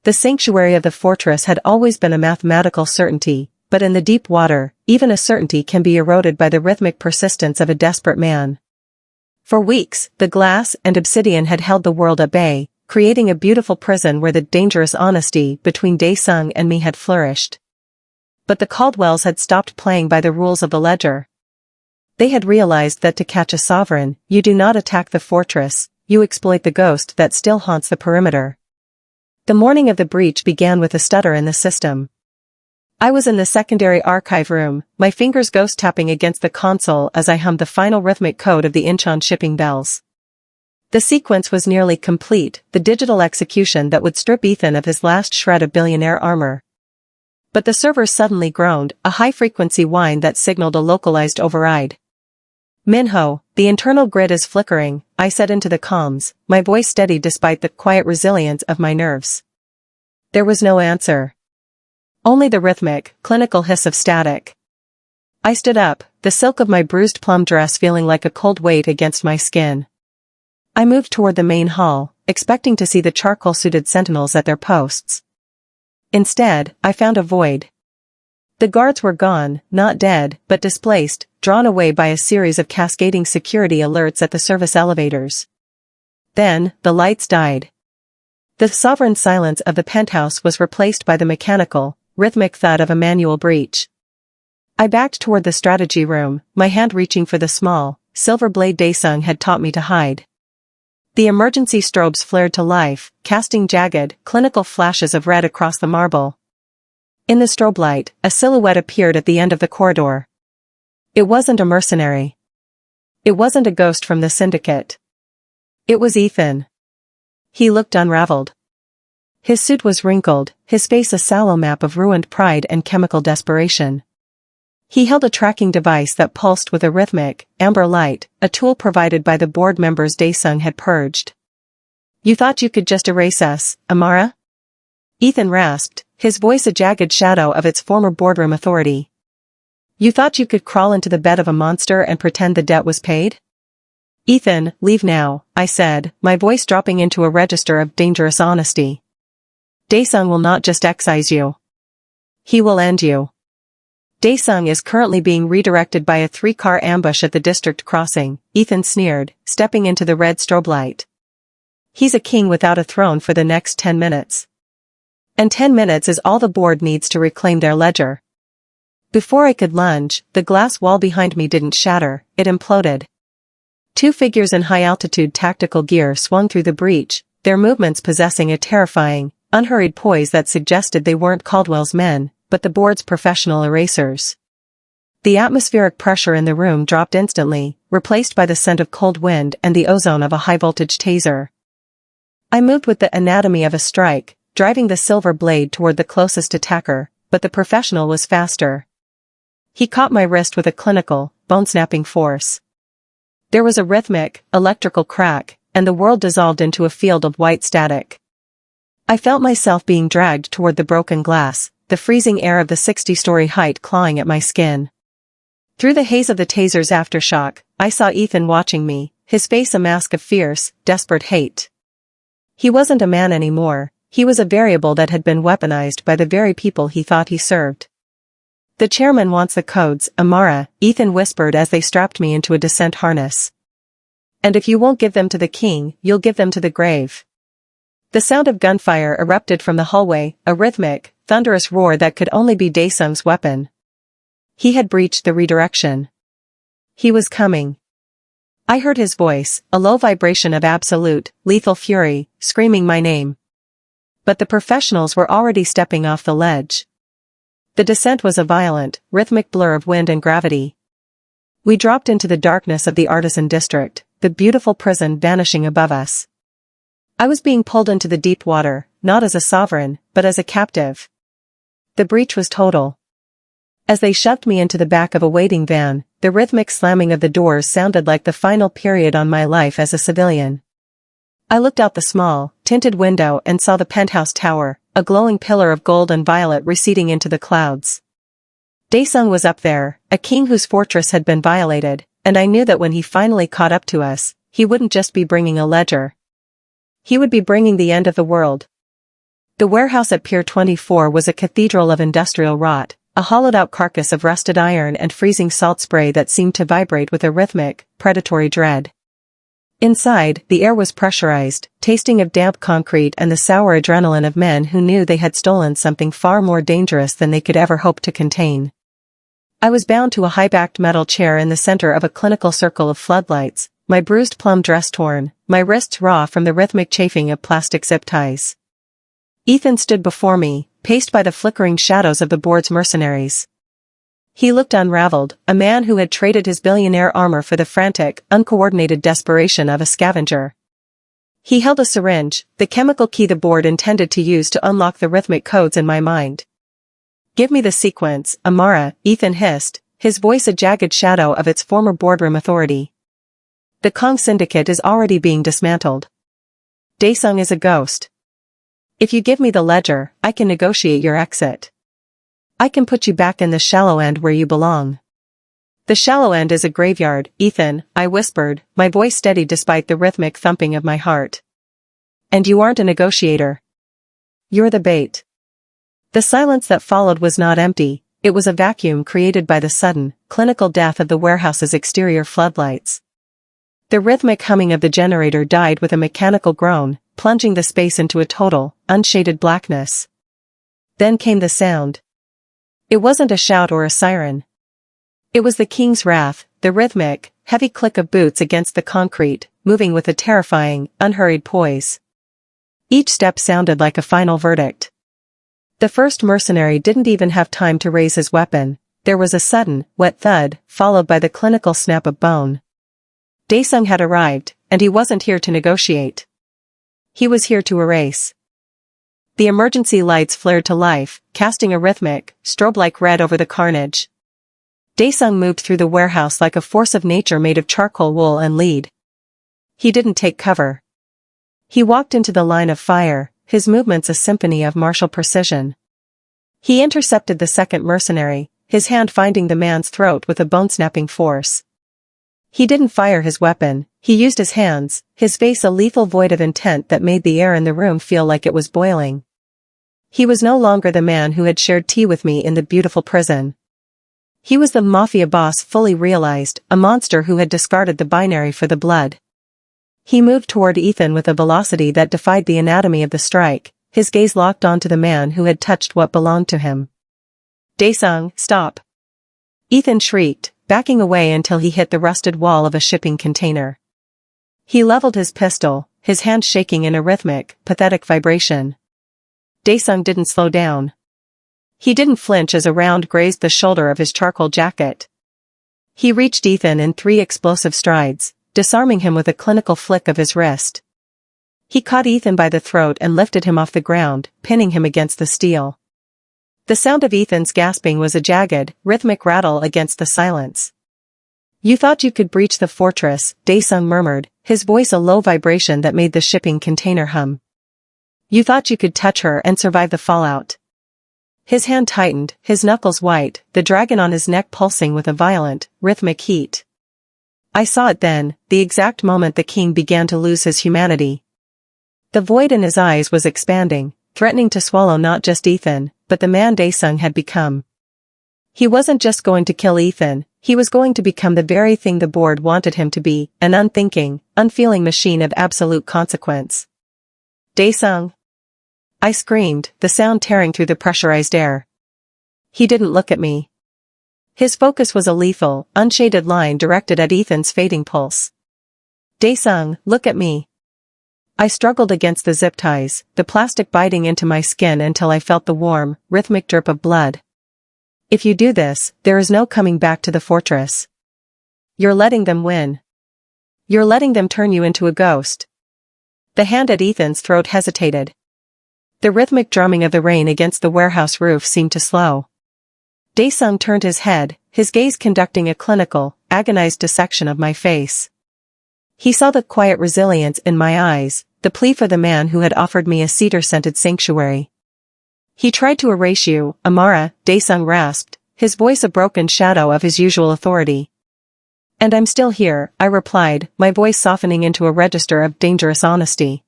The sanctuary of the fortress had always been a mathematical certainty, but in the deep water, even a certainty can be eroded by the rhythmic persistence of a desperate man. For weeks, the glass and obsidian had held the world at bay, creating a beautiful prison where the dangerous honesty between Dae-sung and me had flourished. But the Caldwells had stopped playing by the rules of the ledger. They had realized that to catch a sovereign, you do not attack the fortress, you exploit the ghost that still haunts the perimeter. The morning of the breach began with a stutter in the system. I was in the secondary archive room, my fingers ghost-tapping against the console as I hummed the final rhythmic code of the Incheon shipping bells. The sequence was nearly complete, the digital execution that would strip Ethan of his last shred of billionaire armor. But the server suddenly groaned, a high-frequency whine that signaled a localized override. Minho, the internal grid is flickering, I said into the comms, my voice steady despite the quiet resilience of my nerves. There was no answer. Only the rhythmic, clinical hiss of static. I stood up, the silk of my bruised plum dress feeling like a cold weight against my skin. I moved toward the main hall, expecting to see the charcoal-suited sentinels at their posts. Instead, I found a void. The guards were gone, not dead, but displaced, drawn away by a series of cascading security alerts at the service elevators. Then, the lights died. The sovereign silence of the penthouse was replaced by the mechanical, rhythmic thud of a manual breach. I backed toward the strategy room, my hand reaching for the small, silver blade Dae-sung had taught me to hide. The emergency strobes flared to life, casting jagged, clinical flashes of red across the marble. In the strobe light, a silhouette appeared at the end of the corridor. It wasn't a mercenary. It wasn't a ghost from the syndicate. It was Ethan. He looked unraveled. His suit was wrinkled, his face a sallow map of ruined pride and chemical desperation. He held a tracking device that pulsed with a rhythmic, amber light, a tool provided by the board members Dae-sung had purged. You thought you could just erase us, Amara? Ethan rasped, his voice a jagged shadow of its former boardroom authority. You thought you could crawl into the bed of a monster and pretend the debt was paid? Ethan, leave now, I said, my voice dropping into a register of dangerous honesty. Dae-sung will not just excise you. He will end you. Dae-sung is currently being redirected by a 3-car ambush at the district crossing, Ethan sneered, stepping into the red strobe light. He's a king without a throne for the next 10 minutes. And 10 minutes is all the board needs to reclaim their ledger. Before I could lunge, the glass wall behind me didn't shatter, it imploded. 2 figures in high-altitude tactical gear swung through the breach, their movements possessing a terrifying, unhurried poise that suggested they weren't Caldwell's men, but the board's professional erasers. The atmospheric pressure in the room dropped instantly, replaced by the scent of cold wind and the ozone of a high-voltage taser. I moved with the anatomy of a strike, driving the silver blade toward the closest attacker, but the professional was faster. He caught my wrist with a clinical, bone-snapping force. There was a rhythmic, electrical crack, and the world dissolved into a field of white static. I felt myself being dragged toward the broken glass, the freezing air of the 60-story height clawing at my skin. Through the haze of the taser's aftershock, I saw Ethan watching me, his face a mask of fierce, desperate hate. He wasn't a man anymore, he was a variable that had been weaponized by the very people he thought he served. The chairman wants the codes, Amara, Ethan whispered as they strapped me into a descent harness. And if you won't give them to the king, you'll give them to the grave. The sound of gunfire erupted from the hallway, a rhythmic, thunderous roar that could only be Dae-sung's weapon. He had breached the redirection. He was coming. I heard his voice, a low vibration of absolute, lethal fury, screaming my name. But the professionals were already stepping off the ledge. The descent was a violent, rhythmic blur of wind and gravity. We dropped into the darkness of the artisan district, the beautiful prison vanishing above us. I was being pulled into the deep water, not as a sovereign, but as a captive. The breach was total. As they shoved me into the back of a waiting van, the rhythmic slamming of the doors sounded like the final period on my life as a civilian. I looked out the small, tinted window and saw the penthouse tower, a glowing pillar of gold and violet receding into the clouds. Dae-sung was up there, a king whose fortress had been violated, and I knew that when he finally caught up to us, he wouldn't just be bringing a ledger. He would be bringing the end of the world. The warehouse at Pier 24 was a cathedral of industrial rot, a hollowed-out carcass of rusted iron and freezing salt spray that seemed to vibrate with a rhythmic, predatory dread. Inside, the air was pressurized, tasting of damp concrete and the sour adrenaline of men who knew they had stolen something far more dangerous than they could ever hope to contain. I was bound to a high-backed metal chair in the center of a clinical circle of floodlights, my bruised plum dress torn, my wrists raw from the rhythmic chafing of plastic zip ties. Ethan stood before me, paced by the flickering shadows of the board's mercenaries. He looked unraveled, a man who had traded his billionaire armor for the frantic, uncoordinated desperation of a scavenger. He held a syringe, the chemical key the board intended to use to unlock the rhythmic codes in my mind. "Give me the sequence, Amara," Ethan hissed, his voice a jagged shadow of its former boardroom authority. "The Kong syndicate is already being dismantled. Daesung is a ghost. If you give me the ledger, I can negotiate your exit. I can put you back in the shallow end where you belong." "The shallow end is a graveyard, Ethan," I whispered, my voice steady despite the rhythmic thumping of my heart. "And you aren't a negotiator. You're the bait." The silence that followed was not empty, it was a vacuum created by the sudden, clinical death of the warehouse's exterior floodlights. The rhythmic humming of the generator died with a mechanical groan, plunging the space into a total, unshaded blackness. Then came the sound. It wasn't a shout or a siren. It was the king's wrath, the rhythmic, heavy click of boots against the concrete, moving with a terrifying, unhurried poise. Each step sounded like a final verdict. The first mercenary didn't even have time to raise his weapon. There was a sudden, wet thud, followed by the clinical snap of bone. Daesung had arrived, and he wasn't here to negotiate. He was here to erase. The emergency lights flared to life, casting a rhythmic, strobe-like red over the carnage. Daesung moved through the warehouse like a force of nature made of charcoal wool and lead. He didn't take cover. He walked into the line of fire, his movements a symphony of martial precision. He intercepted the second mercenary, his hand finding the man's throat with a bone-snapping force. He didn't fire his weapon, he used his hands, his face a lethal void of intent that made the air in the room feel like it was boiling. He was no longer the man who had shared tea with me in the beautiful prison. He was the Mafia boss fully realized, a monster who had discarded the binary for the blood. He moved toward Ethan with a velocity that defied the anatomy of the strike, his gaze locked onto the man who had touched what belonged to him. "Daesung, stop!" Ethan shrieked, backing away until he hit the rusted wall of a shipping container. He leveled his pistol, his hand shaking in a rhythmic, pathetic vibration. Daesung didn't slow down. He didn't flinch as a round grazed the shoulder of his charcoal jacket. He reached Ethan in 3 explosive strides, disarming him with a clinical flick of his wrist. He caught Ethan by the throat and lifted him off the ground, pinning him against the steel. The sound of Ethan's gasping was a jagged, rhythmic rattle against the silence. "You thought you could breach the fortress," Daesung murmured, his voice a low vibration that made the shipping container hum. "You thought you could touch her and survive the fallout." His hand tightened, his knuckles white, the dragon on his neck pulsing with a violent, rhythmic heat. I saw it then, the exact moment the king began to lose his humanity. The void in his eyes was expanding, threatening to swallow not just Ethan, but the man Daesung had become. He wasn't just going to kill Ethan, he was going to become the very thing the board wanted him to be, an unthinking, unfeeling machine of absolute consequence. "Daesung!" I screamed, the sound tearing through the pressurized air. He didn't look at me. His focus was a lethal, unshaded line directed at Ethan's fading pulse. "Daesung, look at me." I struggled against the zip ties, the plastic biting into my skin until I felt the warm, rhythmic drip of blood. "If you do this, there is no coming back to the fortress. You're letting them win. You're letting them turn you into a ghost." The hand at Ethan's throat hesitated. The rhythmic drumming of the rain against the warehouse roof seemed to slow. Daesung turned his head, his gaze conducting a clinical, agonized dissection of my face. He saw the quiet resilience in my eyes, the plea for the man who had offered me a cedar-scented sanctuary. "He tried to erase you, Amara," Daesung rasped, his voice a broken shadow of his usual authority. "And I'm still here," I replied, my voice softening into a register of dangerous honesty.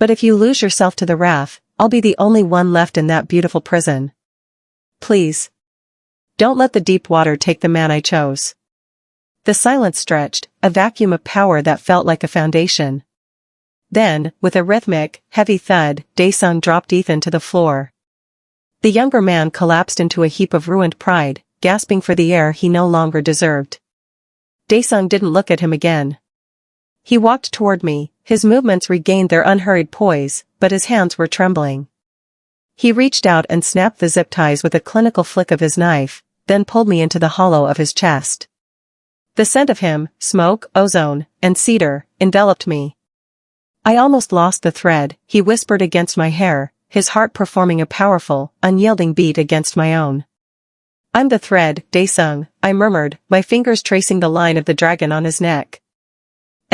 But if you lose yourself to the wrath, I'll be the only one left in that beautiful prison. Please. Don't let the deep water take the man I chose. The silence stretched, a vacuum of power that felt like a foundation. Then, with a rhythmic, heavy thud, Daesung dropped Ethan to the floor. The younger man collapsed into a heap of ruined pride, gasping for the air he no longer deserved. Daesung didn't look at him again. He walked toward me, his movements regained their unhurried poise, but his hands were trembling. He reached out and snapped the zip ties with a clinical flick of his knife, then pulled me into the hollow of his chest. The scent of him, smoke, ozone, and cedar, enveloped me. I almost lost the thread, he whispered against my hair, his heart performing a powerful, unyielding beat against my own. I'm the thread, Daesung, I murmured, my fingers tracing the line of the dragon on his neck.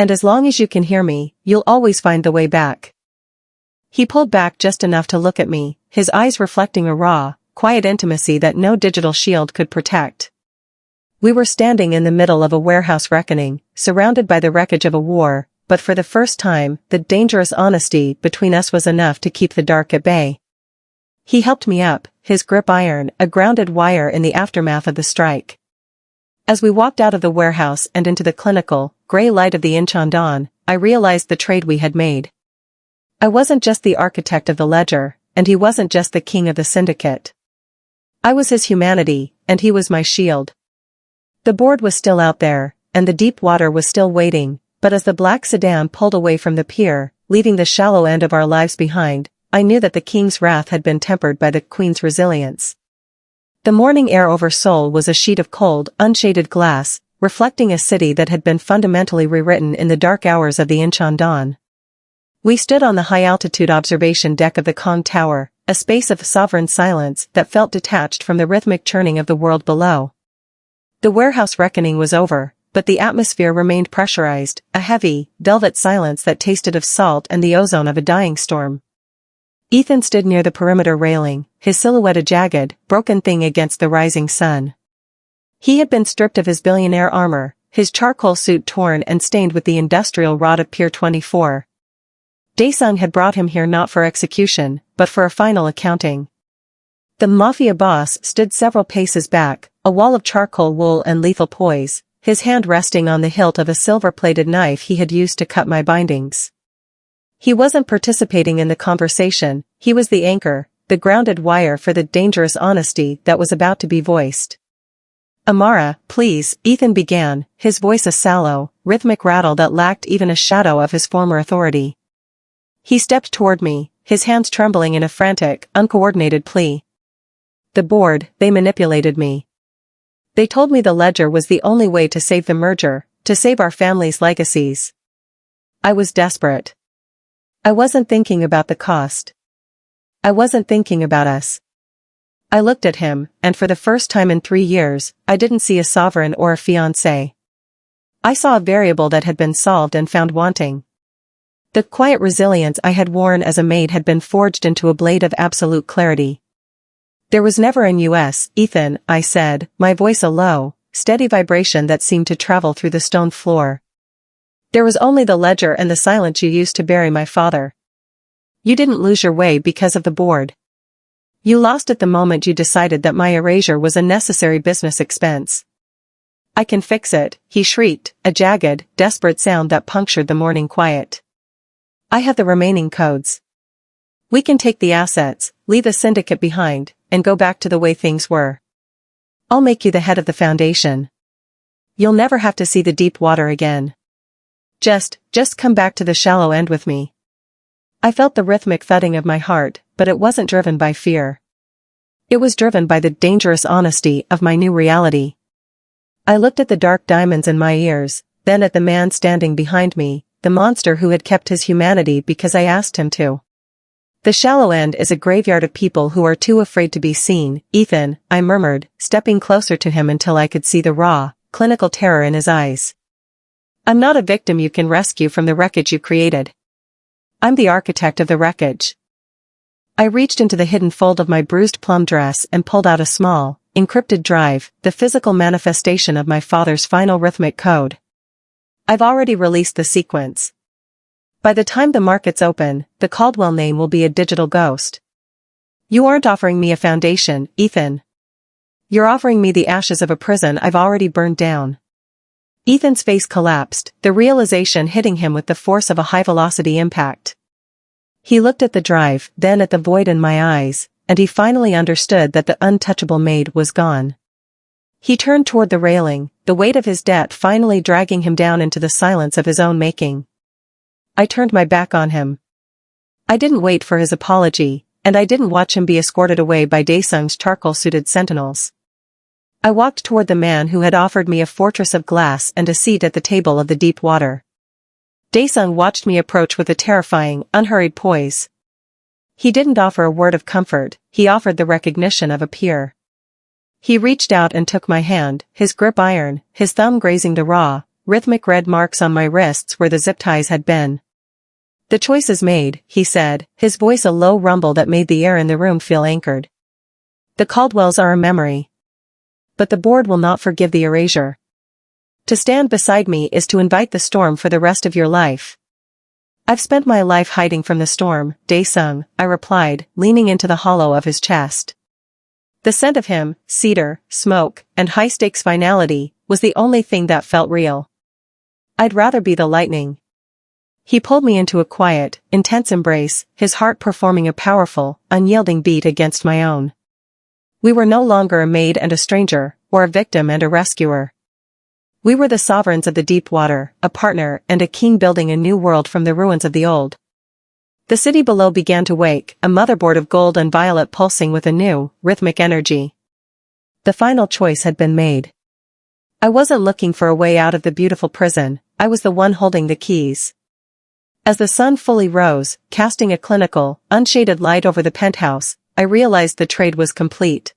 And as long as you can hear me, you'll always find the way back. He pulled back just enough to look at me, his eyes reflecting a raw, quiet intimacy that no digital shield could protect. We were standing in the middle of a warehouse reckoning, surrounded by the wreckage of a war, but for the first time, the dangerous honesty between us was enough to keep the dark at bay. He helped me up, his grip iron, a grounded wire in the aftermath of the strike. As we walked out of the warehouse and into the clinical, gray light of the Incheon dawn, I realized the trade we had made. I wasn't just the architect of the ledger, and he wasn't just the king of the syndicate. I was his humanity, and he was my shield. The board was still out there, and the deep water was still waiting, but as the black sedan pulled away from the pier, leaving the shallow end of our lives behind, I knew that the king's wrath had been tempered by the queen's resilience. The morning air over Seoul was a sheet of cold, unshaded glass, reflecting a city that had been fundamentally rewritten in the dark hours of the Incheon dawn. We stood on the high-altitude observation deck of the Kong Tower, a space of sovereign silence that felt detached from the rhythmic churning of the world below. The warehouse reckoning was over, but the atmosphere remained pressurized, a heavy, velvet silence that tasted of salt and the ozone of a dying storm. Ethan stood near the perimeter railing, his silhouette a jagged, broken thing against the rising sun. He had been stripped of his billionaire armor, his charcoal suit torn and stained with the industrial rot of Pier 24. Daesung had brought him here not for execution, but for a final accounting. The Mafia boss stood several paces back, a wall of charcoal wool and lethal poise, his hand resting on the hilt of a silver-plated knife he had used to cut my bindings. He wasn't participating in the conversation, he was the anchor, the grounded wire for the dangerous honesty that was about to be voiced. Amara, please, Ethan began, his voice a sallow, rhythmic rattle that lacked even a shadow of his former authority. He stepped toward me, his hands trembling in a frantic, uncoordinated plea. The board, they manipulated me. They told me the ledger was the only way to save the merger, to save our family's legacies. I was desperate. I wasn't thinking about the cost. I wasn't thinking about us. I looked at him, and for the first time in 3 years, I didn't see a sovereign or a fiancé. I saw a variable that had been solved and found wanting. The quiet resilience I had worn as a maid had been forged into a blade of absolute clarity. There was never an US, Ethan, I said, my voice a low, steady vibration that seemed to travel through the stone floor. There was only the ledger and the silence you used to bury my father. You didn't lose your way because of the board. You lost it the moment you decided that my erasure was a necessary business expense. I can fix it, he shrieked, a jagged, desperate sound that punctured the morning quiet. I have the remaining codes. We can take the assets, leave the syndicate behind, and go back to the way things were. I'll make you the head of the foundation. You'll never have to see the deep water again. Just come back to the shallow end with me. I felt the rhythmic thudding of my heart, but it wasn't driven by fear. It was driven by the dangerous honesty of my new reality. I looked at the dark diamonds in my ears, then at the man standing behind me, the monster who had kept his humanity because I asked him to. The shallow end is a graveyard of people who are too afraid to be seen, Ethan, I murmured, stepping closer to him until I could see the raw, clinical terror in his eyes. I'm not a victim you can rescue from the wreckage you created. I'm the architect of the wreckage. I reached into the hidden fold of my bruised plum dress and pulled out a small, encrypted drive, the physical manifestation of my father's final rhythmic code. I've already released the sequence. By the time the markets open, the Caldwell name will be a digital ghost. You aren't offering me a foundation, Ethan. You're offering me the ashes of a prison I've already burned down. Ethan's face collapsed, the realization hitting him with the force of a high-velocity impact. He looked at the drive, then at the void in my eyes, and he finally understood that the untouchable maid was gone. He turned toward the railing, the weight of his debt finally dragging him down into the silence of his own making. I turned my back on him. I didn't wait for his apology, and I didn't watch him be escorted away by Daesung's charcoal-suited sentinels. I walked toward the man who had offered me a fortress of glass and a seat at the table of the deep water. Daesung watched me approach with a terrifying, unhurried poise. He didn't offer a word of comfort, he offered the recognition of a peer. He reached out and took my hand, his grip iron, his thumb grazing the raw, rhythmic red marks on my wrists where the zip ties had been. The choice is made, he said, his voice a low rumble that made the air in the room feel anchored. The Caldwells are a memory. But the board will not forgive the erasure. To stand beside me is to invite the storm for the rest of your life. I've spent my life hiding from the storm, Daesung, I replied, leaning into the hollow of his chest. The scent of him, cedar, smoke, and high-stakes finality, was the only thing that felt real. I'd rather be the lightning. He pulled me into a quiet, intense embrace, his heart performing a powerful, unyielding beat against my own. We were no longer a maid and a stranger, or a victim and a rescuer. We were the sovereigns of the deep water, a partner and a king building a new world from the ruins of the old. The city below began to wake, a motherboard of gold and violet pulsing with a new, rhythmic energy. The final choice had been made. I wasn't looking for a way out of the beautiful prison, I was the one holding the keys. As the sun fully rose, casting a clinical, unshaded light over the penthouse, I realized the trade was complete.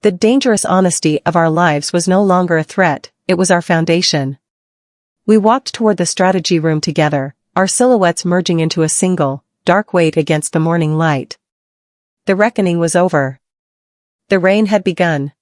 The dangerous honesty of our lives was no longer a threat, it was our foundation. We walked toward the strategy room together, our silhouettes merging into a single, dark weight against the morning light. The reckoning was over. The rain had begun.